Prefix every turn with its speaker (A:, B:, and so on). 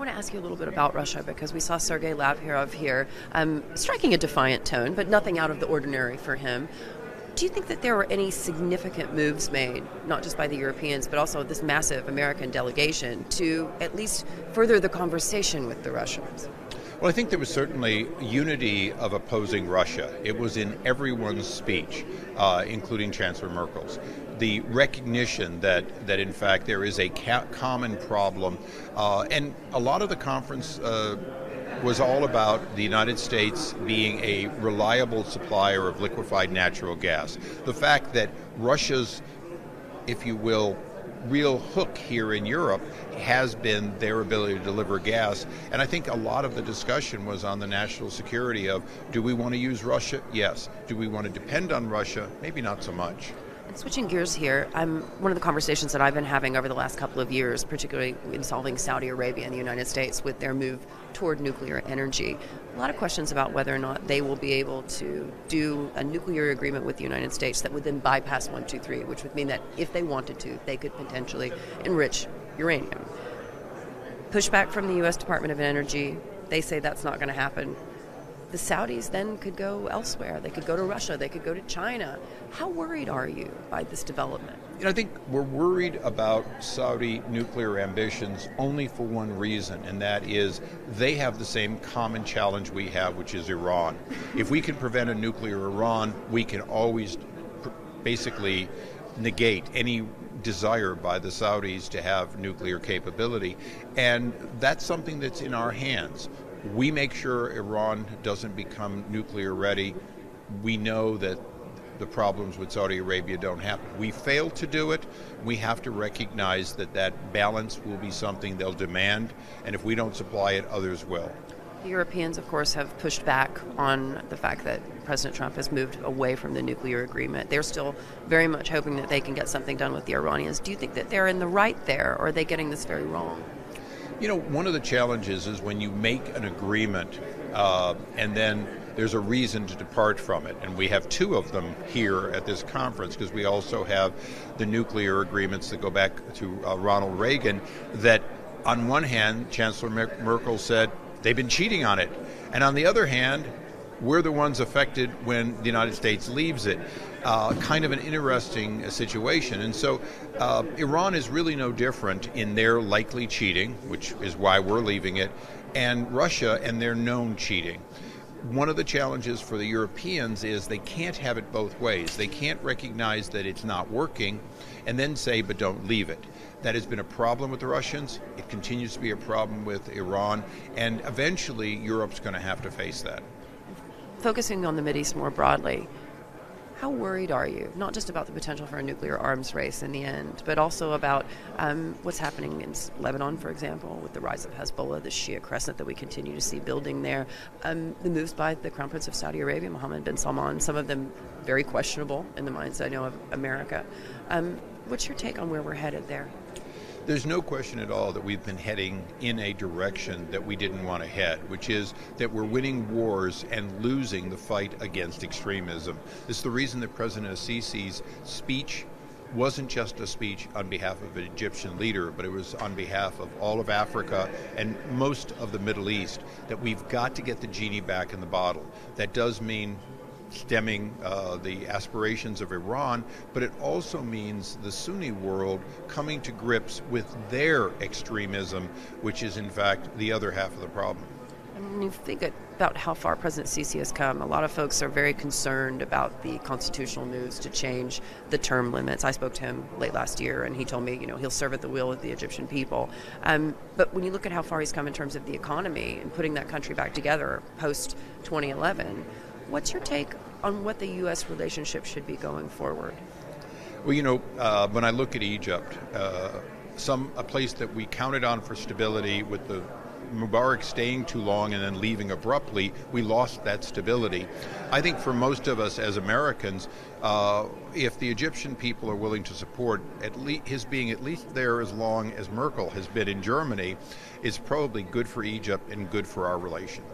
A: want to ask you a little bit about Russia because we saw Sergei Lavrov here striking a defiant tone, but nothing out of the ordinary for him. Do you think that there were any significant moves made, not just by the Europeans, but also this massive American delegation, to at least further the conversation with the Russians?
B: Well, I think there was certainly unity of opposing Russia. It was in everyone's speech, including Chancellor Merkel's. The recognition that in fact there is a common problem, and a lot of the conference was all about the United States being a reliable supplier of liquefied natural gas. The fact that Russia's, if you will, real hook here in Europe has been their ability to deliver gas. And I think a lot of the discussion was on the national security of, do we want to use Russia? Yes. Do we want to depend on Russia? Maybe not so much.
A: And switching gears here, one of the conversations that I've been having over the last couple of years, particularly involving Saudi Arabia and the United States with their move toward nuclear energy. A lot of questions about whether or not they will be able to do a nuclear agreement with the United States that would then bypass 123, which would mean that if they wanted to, they could potentially enrich uranium. Pushback from the U.S. Department of Energy, they say that's not going to happen. The Saudis then could go elsewhere. They could go to Russia. They could go to China. How worried are you by this development?
B: I think we're worried about Saudi nuclear ambitions only for one reason, and that is they have the same common challenge we have, which is Iran. If we can prevent a nuclear Iran, we can always basically negate any desire by the Saudis to have nuclear capability, and that's something that's in our hands. We make sure Iran doesn't become nuclear ready. We know that the problems with Saudi Arabia don't happen. We fail to do it. We have to recognize that that balance will be something they'll demand, and if we don't supply it, others will.
A: The Europeans, of course, have pushed back on the fact that President Trump has moved away from the nuclear agreement. They're still very much hoping that they can get something done with the Iranians. Do you think that they're in the right there, or are they getting this very wrong?
B: You know, one of the challenges is when you make an agreement and then there's a reason to depart from it. And we have two of them here at this conference because we also have the nuclear agreements that go back to Ronald Reagan that on one hand, Chancellor Merkel said they've been cheating on it. And on the other hand, we're the ones affected when the United States leaves it. Kind of an interesting situation. And so Iran is really no different in their likely cheating, which is why we're leaving it, and Russia and their known cheating. One of the challenges for the Europeans is they can't have it both ways. They can't recognize that it's not working and then say, but don't leave it. That has been a problem with the Russians. It continues to be a problem with Iran. And eventually, Europe's going to have to face that.
A: Focusing on the Mideast more broadly, how worried are you, not just about the potential for a nuclear arms race in the end, but also about what's happening in Lebanon, for example, with the rise of Hezbollah, the Shia crescent that we continue to see building there, the moves by the Crown Prince of Saudi Arabia, Mohammed bin Salman, some of them very questionable in the minds, I know, of America. What's your take on where we're headed there?
B: There's no question at all that we've been heading in a direction that we didn't want to head, which is that we're winning wars and losing the fight against extremism. This is the reason that President Sisi's speech wasn't just a speech on behalf of an Egyptian leader, but it was on behalf of all of Africa and most of the Middle East, that we've got to get the genie back in the bottle. That does mean stemming the aspirations of Iran, but it also means the Sunni world coming to grips with their extremism, which is in fact the other half of the problem.
A: And when you think about how far President Sisi has come, a lot of folks are very concerned about the constitutional moves to change the term limits. I spoke to him late last year, and he told me, he'll serve at the will of the Egyptian people. But when you look at how far he's come in terms of the economy and putting that country back together post-2011, what's your take on what the U.S. relationship should be going forward?
B: Well, when I look at Egypt, a place that we counted on for stability with the Mubarak staying too long and then leaving abruptly, we lost that stability. I think for most of us as Americans, if the Egyptian people are willing to support his being at least there as long as Merkel has been in Germany, is probably good for Egypt and good for our relations.